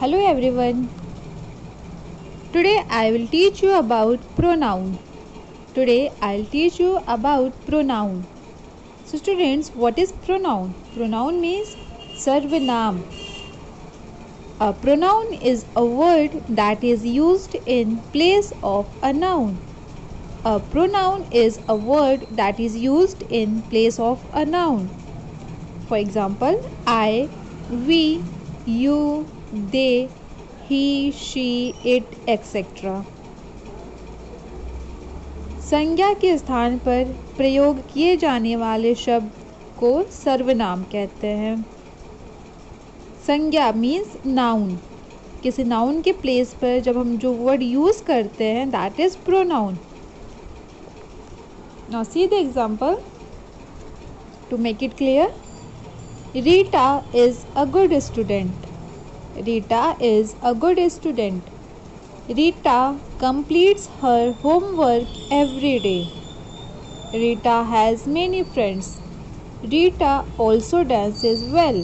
Hello everyone. Today I will teach you about pronoun. Today I'll teach you about pronoun. So students, what is pronoun? Pronoun means sarvanaam. A pronoun is a word that is used in place of a noun. A pronoun is a word that is used in place of a noun. For example, I, we, you, they, he, she, it, etc. संज्ञा के स्थान पर प्रयोग किए जाने वाले शब्द को सर्वनाम कहते हैं. संज्ञा मीन्स नाउन. किसी नाउन के प्लेस पर जब हम जो वर्ड यूज़ करते हैं that is pronoun. Now see the example to make it clear. Rita is a good student. Rita is a good student. Rita completes her homework every day. Rita has many friends. Rita also dances well.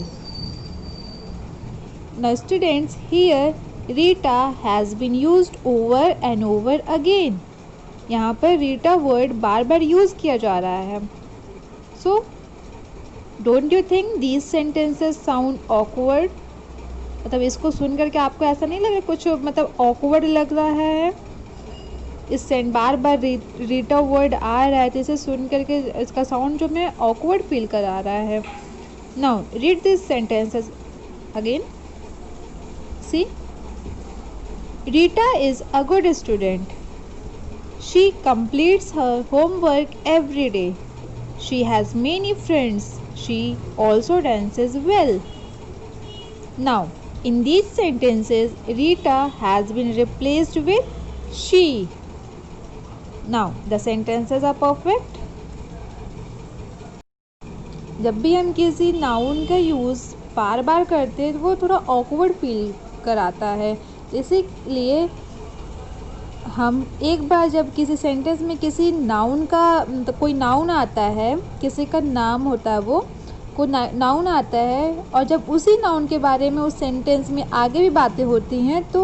Now students, here Rita has been used over and over again. यहाँ पर Rita word बार बार use किया जा रहा है. So, don't you think these sentences sound awkward? मतलब इसको सुन करके आपको ऐसा नहीं लग रहा कुछ मतलब ऑकवर्ड लग रहा है. इस बार बार रीटा वर्ड आ रहा है तो इसे सुन करके इसका साउंड जो मैं ऑकवर्ड फील करा रहा है. Now read this sentences again. See, Rita is a good student. She completes her homework every day. She has many friends. She also dances well. Now in these sentences, Rita has been replaced with she. Now, the sentences are perfect. जब भी हम किसी noun का use बार बार करते हैं तो वो थोड़ा ऑकवर्ड फील कराता है. इसीलिए हम एक बार जब किसी सेंटेंस में किसी नाउन का कोई नाउन आता है, किसी का नाम होता है वो को नाउन आता है और जब उसी नाउन के बारे में उस सेंटेंस में आगे भी बातें होती हैं तो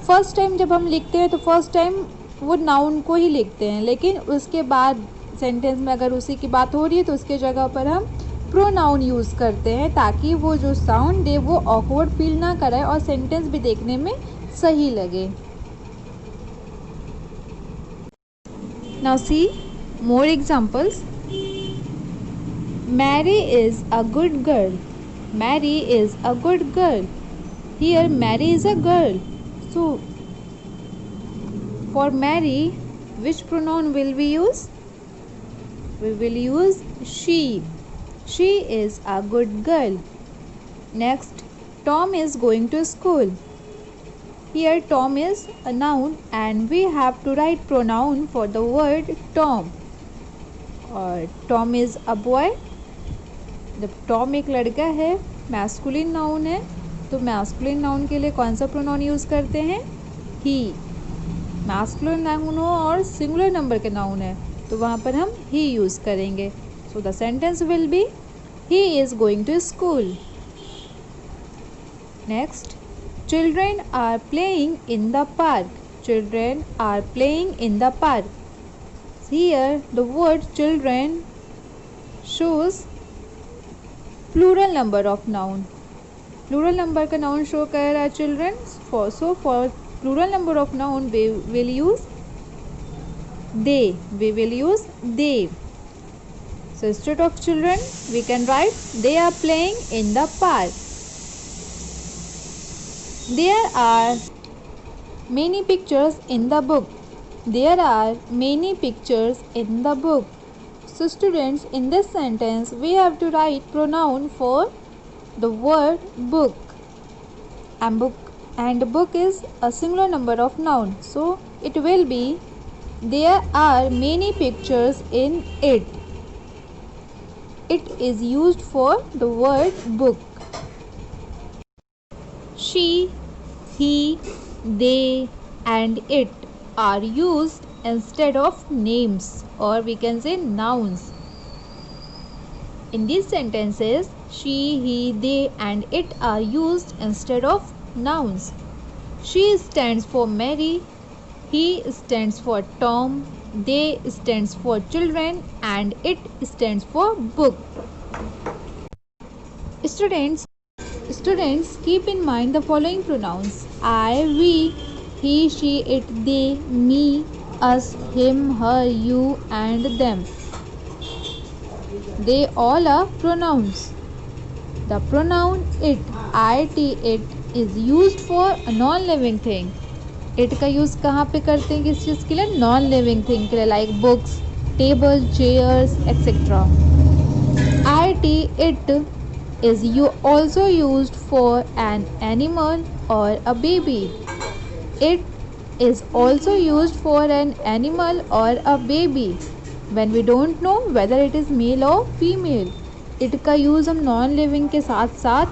फर्स्ट टाइम जब हम लिखते हैं तो फर्स्ट टाइम वो नाउन को ही लिखते हैं. लेकिन उसके बाद सेंटेंस में अगर उसी की बात हो रही है तो उसके जगह पर हम प्रोनाउन यूज़ करते हैं ताकि वो जो साउंड दे वो ऑकवर्ड फील ना कराए और सेंटेंस भी देखने में सही लगे. Now see more examples. Mary is a good girl. Mary is a good girl. Here Mary is a girl. So for Mary, which pronoun will we use? We will use she. She is a good girl. Next, Tom is going to school. Here Tom is a noun and we have to write pronoun for the word Tom. Tom is a boy. जब Tom एक लड़का है, masculine noun है, तो masculine noun के लिए कौन सा प्रोनाउन यूज़ करते हैं? ही. मैस्कुलिन नाउन हो और सिंगुलर नंबर के नाउन है तो वहाँ पर हम ही यूज़ करेंगे. So the sentence will be he is going to school. Next, children are playing in the park. Children are playing in the park. Here the word children shows plural number of noun. Plural number का noun show कर रहा है children. So for plural number of noun we will use they. We will use they. So instead of children we can write they are playing in the park. There are many pictures in the book. There are many pictures in the book. So students, in this sentence we have to write pronoun for the word book. And book is a singular number of noun. So it will be there are many pictures in it. It is used for the word book. She, he, they and it are used instead of names, or we can say nouns. In these sentences, she, he, they and it are used instead of Nouns. She stands for Mary, he stands for Tom, they stands for children, and it stands for book. Students, Students, keep in mind the following pronouns: I, we, he, she, it, they, me, us, him, her, you, and them. They all are pronouns. The pronoun it is used for a non-living thing. It का use कहाँ पे करते हैं, किस चीज़ के लिए? Non living thing के लिए, like books, table, chairs etcetera. it is also used for an animal or a baby. It is also used for an animal or a baby when we don't know whether it is male or female. It का use हम non living के साथ साथ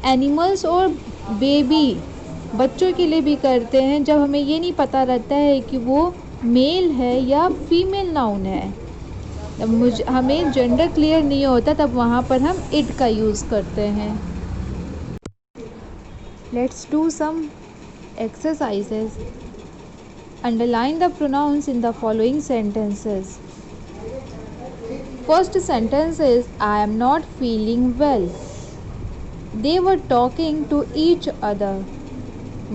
animals और baby बच्चों के लिए भी करते हैं जब हमें ये नहीं पता रहता है कि वो मेल है या फीमेल नाउन है. हमें जेंडर क्लियर नहीं होता तब वहाँ पर हम इट का यूज़ करते हैं. Let's do some exercises. Underline the pronouns in the following sentences. First sentence is I am not feeling well. They were talking to each other.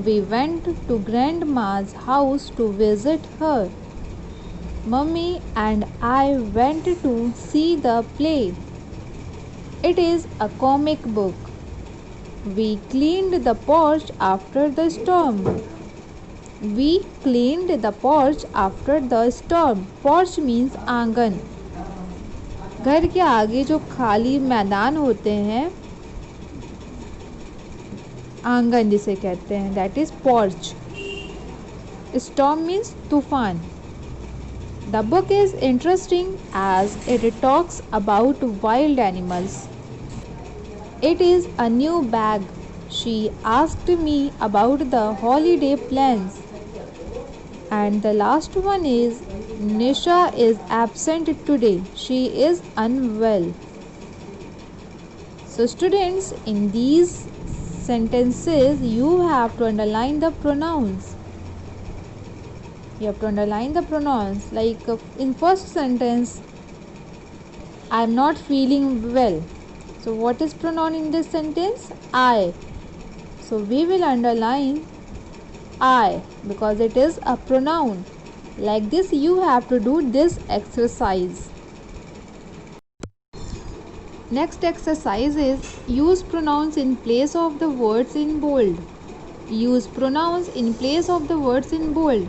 We went to grandma's house to visit her. Mummy and I went to see the play. It is a comic book. We cleaned the porch after the storm. We cleaned the porch after the storm. Porch means आंगन. घर के आगे जो खाली मैदान होते हैं, आंगन जिसे कहते हैं, that is porch. Storm means तूफान. The book is interesting as it talks about wild animals. It is a new bag. She asked me about the holiday plans. And the last one is Nisha is absent today. She is unwell. So students, in these sentences you have to underline the pronouns. You have to underline the pronouns. Like in first sentence, I am not feeling well. So what is pronoun in this sentence? I. So we will underline I because it is a pronoun. Like this you have to do this exercise. Next exercise is use pronouns in place of the words in bold. Use pronouns in place of the words in bold.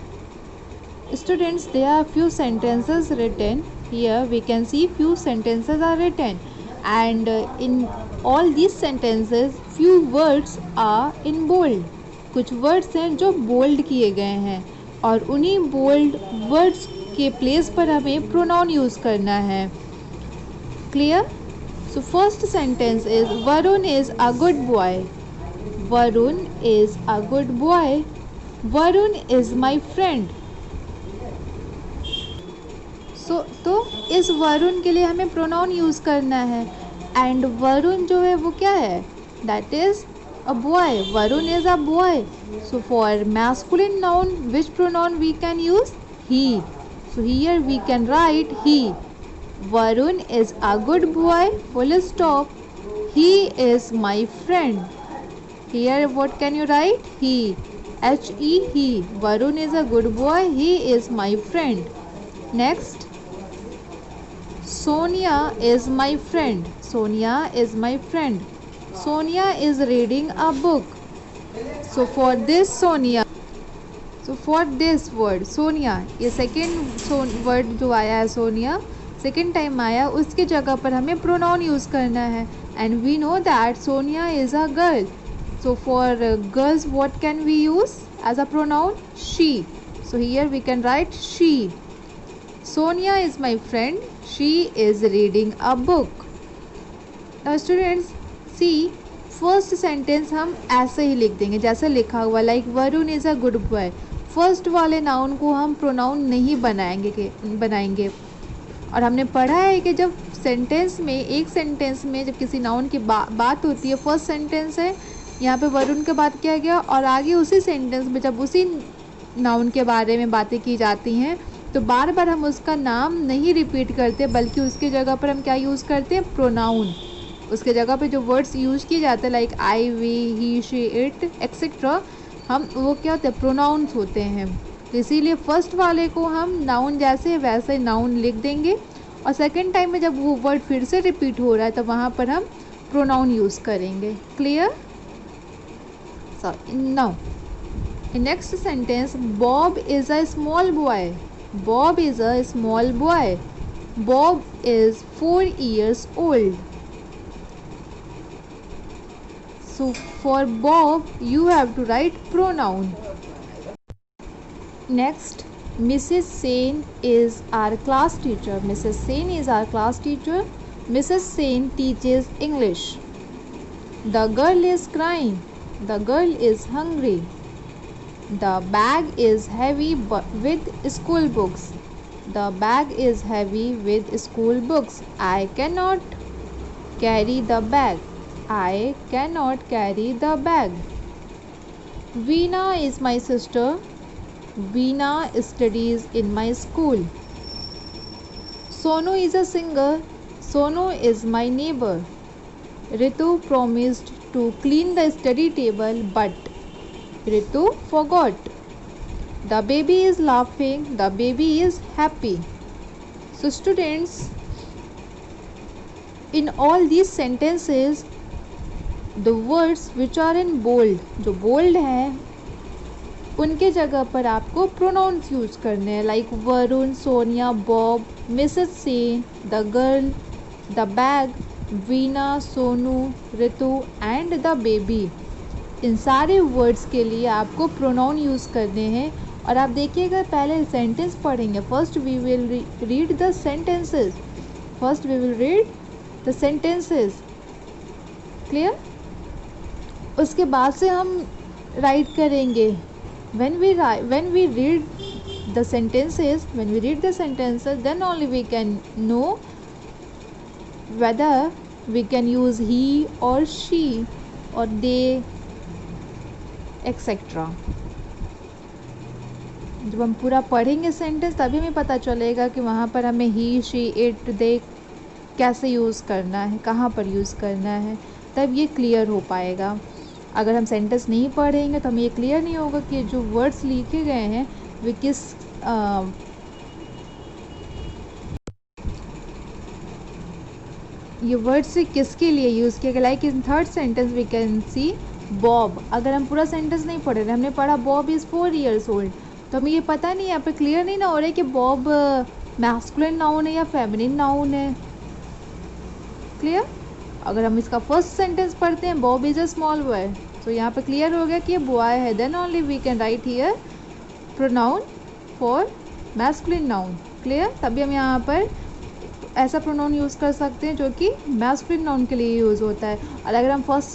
Students, there are few sentences written. Here we can see few sentences are written. And in all these sentences few words are in bold. कुछ words हैं जो bold किए गए हैं और उन्हीं bold words के place पर हमें प्रोनाउन यूज़ करना है. Clear? So first sentence is Varun is a good boy. Varun is a good boy. Varun is my friend. तो इस वरुण के लिए हमें प्रोनाउन यूज़ करना है. एंड वरुण जो है वो क्या है? That is a boy. Varun is a boy. So for masculine noun which pronoun we can use? He. So here we can write he. Varun is a good boy. Full stop. He is my friend. Here what can you write? He. HE he. Varun is a good boy. He is my friend. Next. Sonia is my friend. Sonia is my friend. Sonia is reading a book. So for this Sonia, so for this word Sonia, ये second word जो आया है Sonia, second time आया, उसकी जगह पर हमें pronoun use करना है. And we know that Sonia is a girl. So for girls what can we use as a pronoun? She. So here we can write she. Sonia is my friend. She is reading a book. Now students, see first sentence हम ऐसे ही लिख देंगे जैसे लिखा हुआ, like Varun is a good boy. First वाले noun को हम प्रोनाउन नहीं बनाएंगे. और हमने पढ़ा है कि जब सेंटेंस में, एक सेंटेंस में जब किसी नाउन की बात होती है, फर्स्ट सेंटेंस है यहाँ पे वरुण की बात किया गया और आगे उसी सेंटेंस में जब उसी नाउन के बारे में बातें की जाती हैं तो बार बार हम उसका नाम नहीं रिपीट करते, बल्कि उसके जगह पर हम क्या यूज़ करते हैं, प्रोनाउन। उसके जगह पे जो वर्ड्स यूज़ किए जाते हैं like I, we, he, she, it etcetera, हम वो क्या होते हैं, प्रोनाउंस होते हैं। तो इसीलिए फर्स्ट वाले को हम नाउन जैसे वैसे नाउन लिख देंगे और सेकेंड टाइम में जब वो वर्ड फिर से रिपीट हो रहा है तो वहाँ पर हम प्रोनाउन यूज़ करेंगे। Clear? So now next sentence, Bob is a small boy. Bob is a small boy. Bob is 4 years old. So for Bob, you have to write pronoun. Next, Mrs. Sen is our class teacher. Mrs. Sen is our class teacher. Mrs. Sen teaches English. The girl is crying. The girl is hungry. The bag is heavy with school books. The bag is heavy with school books. I cannot carry the bag. I cannot carry the bag. Veena is my sister. Veena studies in my school. Sonu is a singer. Sonu is my neighbor. Ritu promised to clean the study table, but Ritu forgot. The baby is laughing. The baby is happy. So students, in all these sentences, the words which are in bold, जो bold हैं उनके जगह पर आपको pronouns use करने हैं, like Varun, Sonia, Bob, Mrs Sen, the girl, the bag, Veena, Sonu, Ritu and the baby. इन सारे वर्ड्स के लिए आपको प्रोनाउन यूज़ करने हैं। और आप देखिएगा पहले सेंटेंस पढ़ेंगे, first we will read the sentences. First we will read the sentences. Clear? उसके बाद से हम राइट करेंगे। when we read the sentences, then only we can know whether we can use he or she or they etc. जब हम पूरा पढ़ेंगे sentence तभी हमें पता चलेगा कि वहाँ पर हमें ही, शी, इट, दे कैसे यूज़ करना है, कहाँ पर यूज़ करना है, तब ये क्लियर हो पाएगा। अगर हम सेंटेंस नहीं पढ़ेंगे तो हमें ये क्लियर नहीं होगा कि जो वर्ड्स लिखे गए हैं वे किस ये वर्ड से किसके लिए यूज़ किया गया। Like in third sentence we can see Bob. अगर हम पूरा सेंटेंस नहीं पढ़ रहे, हमने पढ़ा बॉब इज़ 4 years old, तो हमें ये पता नहीं, यहाँ पे क्लियर नहीं ना हो रहा है कि बॉब मैस्कुलिन नाउन है या फेमिनिन नाउन है। क्लियर? अगर हम इसका फर्स्ट सेंटेंस पढ़ते हैं Bob is a small boy, तो यहाँ पे क्लियर हो गया कि ये बॉय है, then only we can write here pronoun for masculine noun. Clear? तभी हम यहाँ पर ऐसा प्रोनाउन यूज़ कर सकते हैं जो कि मैस्कुलिन नाउन के लिए यूज़ होता है। और अगर हम फर्स्ट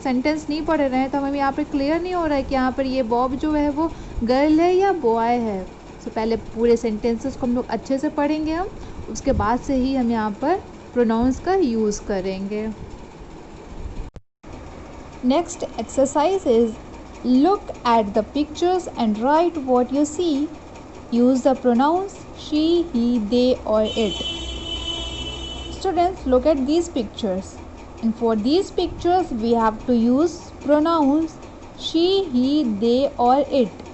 सेंटेंस नहीं पढ़ रहे हैं तो हमें यहाँ पर क्लियर नहीं हो रहा है कि यहाँ पर ये बॉब जो है वो गर्ल है या बॉय है। तो पहले पूरे सेंटेंसेस को हम लोग अच्छे से पढ़ेंगे हम, उसके बाद से ही हम यहाँ पर प्रोनाउंस का यूज़ करेंगे। Next exercise is look at the pictures and write what you see. Use the pronouns she, he, they और it. Students, look at these pictures, and for these pictures we have to use pronouns she, he, they or it.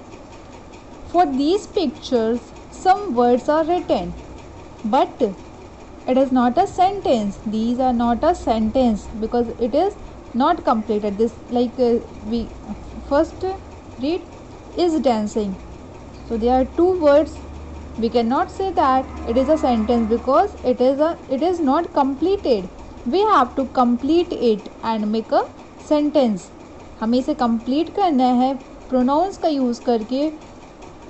For these pictures some words are written, but it is not a sentence. These are not a sentence because it is not completed. This we first read is dancing, so there are two words. We cannot say that it is a sentence because it is not completed. We have to complete it and make a sentence. हमें इसे complete करना है pronouns का use करके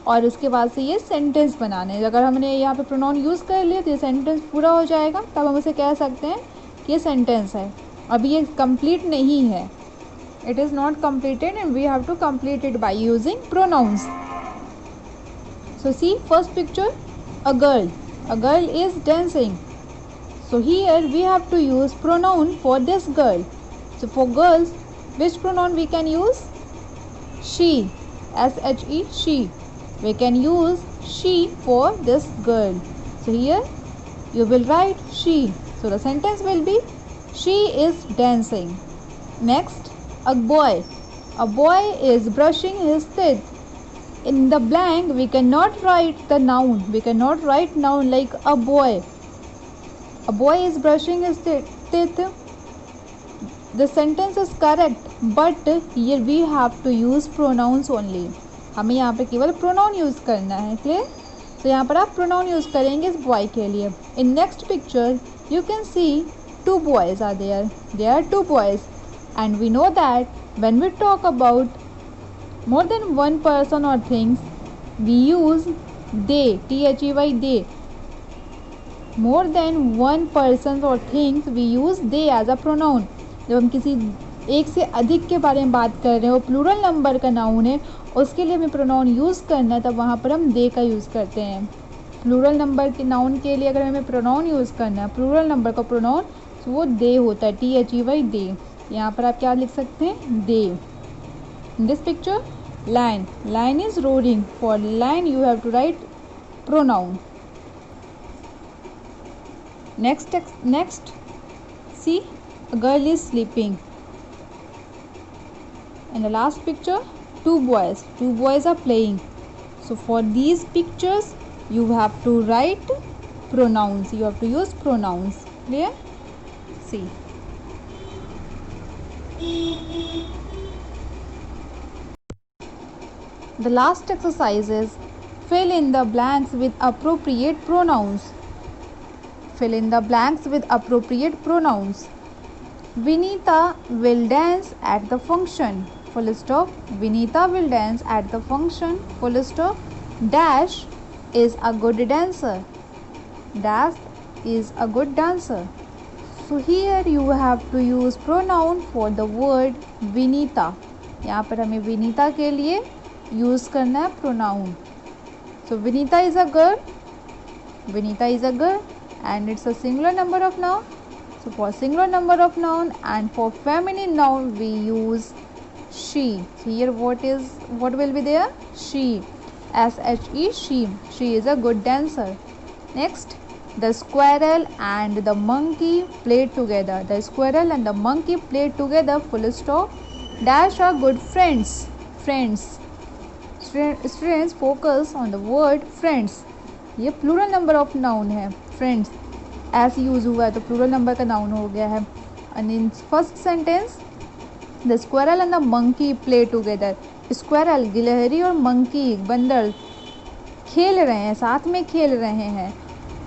और उसके बाद से ये sentence बनाना है। अगर हमने यहाँ पे pronoun यूज़ कर लिया तो ये sentence पूरा हो जाएगा, तब हम इसे कह सकते हैं कि ये sentence है। अभी ये complete नहीं है, it is not completed and we have to complete it by using pronouns. So see, first picture, a girl. A girl is dancing. So here we have to use pronoun for this girl. So for girls, Which pronoun we can use? She. S-H-E, she. We can use she for this girl. So here you will write she. So the sentence will be she is dancing. Next, a boy. A boy is brushing his teeth. In the blank we cannot write the noun. We cannot write noun like a boy. A boy is brushing his teeth. The sentence is correct, but here we have to use pronouns only. हमें यहाँ पे केवल pronoun use करना है. clear? So यहाँ पर आप pronoun use करेंगे इस boy के लिए. In next picture you can see two boys are there. There are two boys, and we know that when we talk about more than one person or things, we use they. T-H-E-Y, they. More than one person or things, we use they as a pronoun. जब हम किसी एक से अधिक के बारे में बात कर रहे हैं, वो प्लूरल नंबर का नाउन है, उसके लिए हमें प्रोनाउन यूज़ करना है, तब वहाँ पर हम दे का यूज़ करते हैं. प्लूरल नंबर के नाउन के लिए अगर हमें प्रोनाउन यूज़ करना है, प्लूरल नंबर का प्रोनाउन, तो वो दे होता है. T-H-E-Y, दे. यहाँ पर आप क्या लिख सकते हैं? They. In this picture, lion. Lion is roaring. For lion you have to write pronoun. Next see, a girl is sleeping. In the last picture, two boys are playing. So for these pictures you have to write pronouns. You have to use pronouns. Clear? See, the last exercise is fill in the blanks with appropriate pronouns. Fill in the blanks with appropriate pronouns. Vinita will dance at the function. Full stop. Vinita will dance at the function. Full stop. Dash is a good dancer. Dash is a good dancer. So here you have to use pronoun for the word Vinita. यहाँ पर हमें विनीता के लिए use करना है pronoun. So Vinita is a girl. Vinita is a girl, and it's a singular number of noun. So for singular number of noun and for feminine noun we use she. So here what will be there? She. S-H-E, she. She is a good dancer. Next, the squirrel and the monkey played together. The squirrel and the monkey played together. Full stop. Dash are good friends. Friends. Students focus on the word friends. ये plural number of noun है. Friends. ऐसे use हुआ है तो plural number का noun हो गया है. And in first sentence, the squirrel and the monkey play together. Squirrel गिलहरी और मंकी बंदर खेल रहे हैं, साथ में खेल रहे हैं,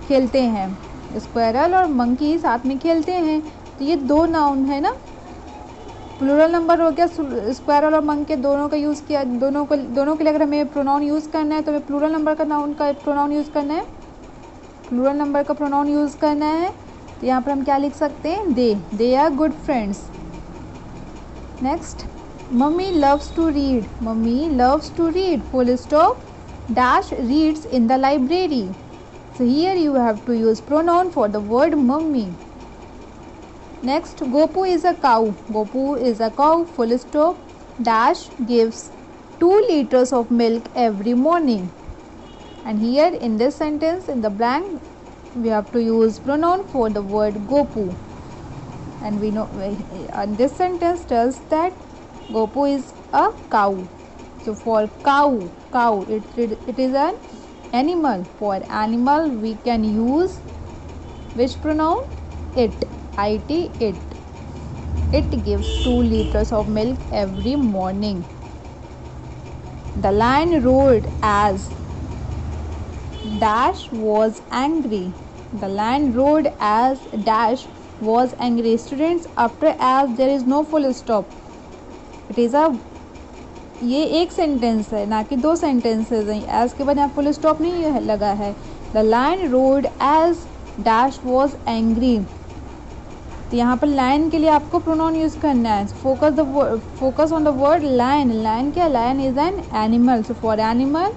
खेलते हैं. स्क्वायरल और मंकी साथ में खेलते हैं, तो ये दो नाउन है ना, प्लूरल नंबर हो गया. स्क्वायरल और मंकी दोनों का यूज़ किया. दोनों के लिए अगर हमें प्रोनाउन यूज़ करना है तो हमें प्लूरल नंबर का नाउन का प्रोनाउन यूज़ करना है, प्लूरल नंबर का प्रोनाउन यूज़ करना है. तो यहाँ पर हम क्या लिख सकते हैं? They are good friends. Next, mummy loves to read. Mummy loves to read. Full stop. Dash reads in the library. So here you have to use pronoun for the word mummy. Next, Gopu is a cow. Gopu is a cow. Full stop. Dash gives 2 liters of milk every morning. And here in this sentence, in the blank, we have to use pronoun for the word Gopu. And we know, and this sentence tells that Gopu is a cow. So for cow, it is an animal. For animal, we can use which pronoun? It. It. It. It gives 2 liters of milk every morning. The lion roared as dash was angry. The lion roared as dash was angry. Students, after as there is no full stop. It is a, ये एक sentence है, ना कि दो sentences हैं. As के बाद यहाँ फुल स्टॉप नहीं लगा है. The lion roared as dash was angry. तो यहाँ पर लायन के लिए आपको प्रोनाउन यूज़ करना है. Focus on the word lion. Lion क्या? Lion is an animal. So for animal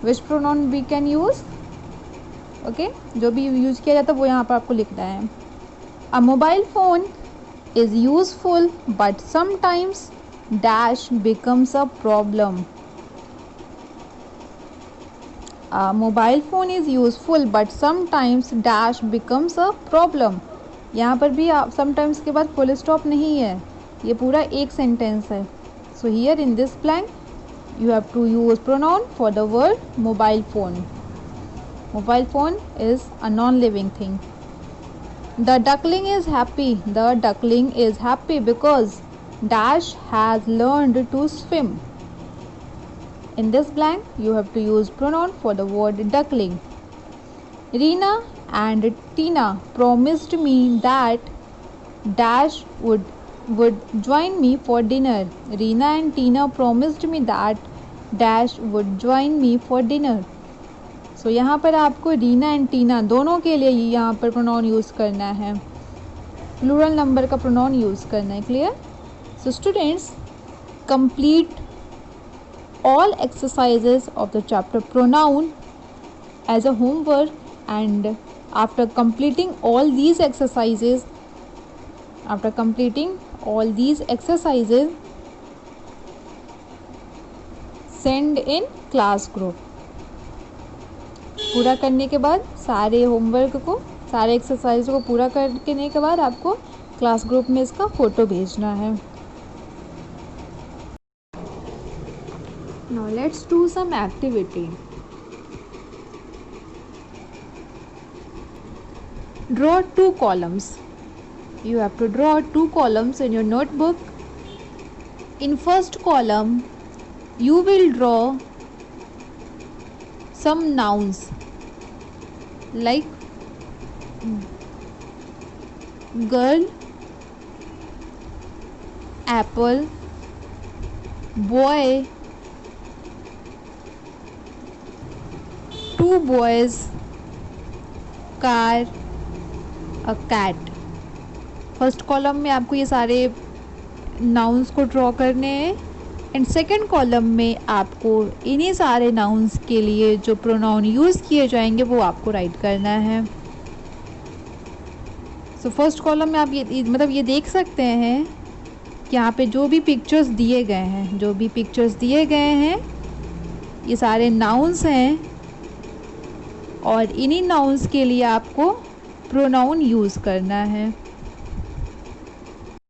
which pronoun we can use? Okay, जो भी यूज़ किया जाता है वो यहाँ पर आपको लिखना है. अ mobile phone is useful but sometimes dash becomes a problem. A mobile phone is useful but sometimes dash becomes a problem. यहाँ पर भी आप sometimes के बाद full stop नहीं है, ये पूरा एक sentence है. So here in this blank you have to use pronoun for the word mobile phone. Mobile phone is a non-living thing. The duckling is happy. The duckling is happy because dash has learned to swim. In this blank you have to use pronoun for the word duckling. Reena and Tina promised me that dash would join me for dinner. Reena and Tina promised me that dash would join me for dinner. So यहाँ पर आपको Reena and टीना दोनों के लिए यहाँ पर pronoun use करना है, प्लूरल नंबर का प्रोनाउन यूज़ करना है. Clear? So students, complete all exercises of the chapter pronoun as a homework, and after completing all these exercises send in class group. पूरा करने के बाद सारे होमवर्क को, सारे एक्सरसाइज को पूरा करने के बाद आपको क्लास ग्रुप में इसका फ़ोटो भेजना है. Now let's do some activity. Draw 2 columns. You have to draw 2 columns in your notebook. In first column, you will draw some nouns like girl, apple, boy, 2 boys, car, a cat. First column में आपको ये सारे nouns को draw करने हैं, and second column में आपको इन्हीं सारे नाउन्स के लिए जो प्रोनाउन यूज़ किए जाएंगे वो आपको राइट करना है. सो फर्स्ट कॉलम में आप ये देख सकते हैं कि यहाँ पे जो भी पिक्चर्स दिए गए हैं ये सारे नाउन्स हैं, और इन्हीं नाउन्स के लिए आपको प्रोनाउन यूज़ करना है.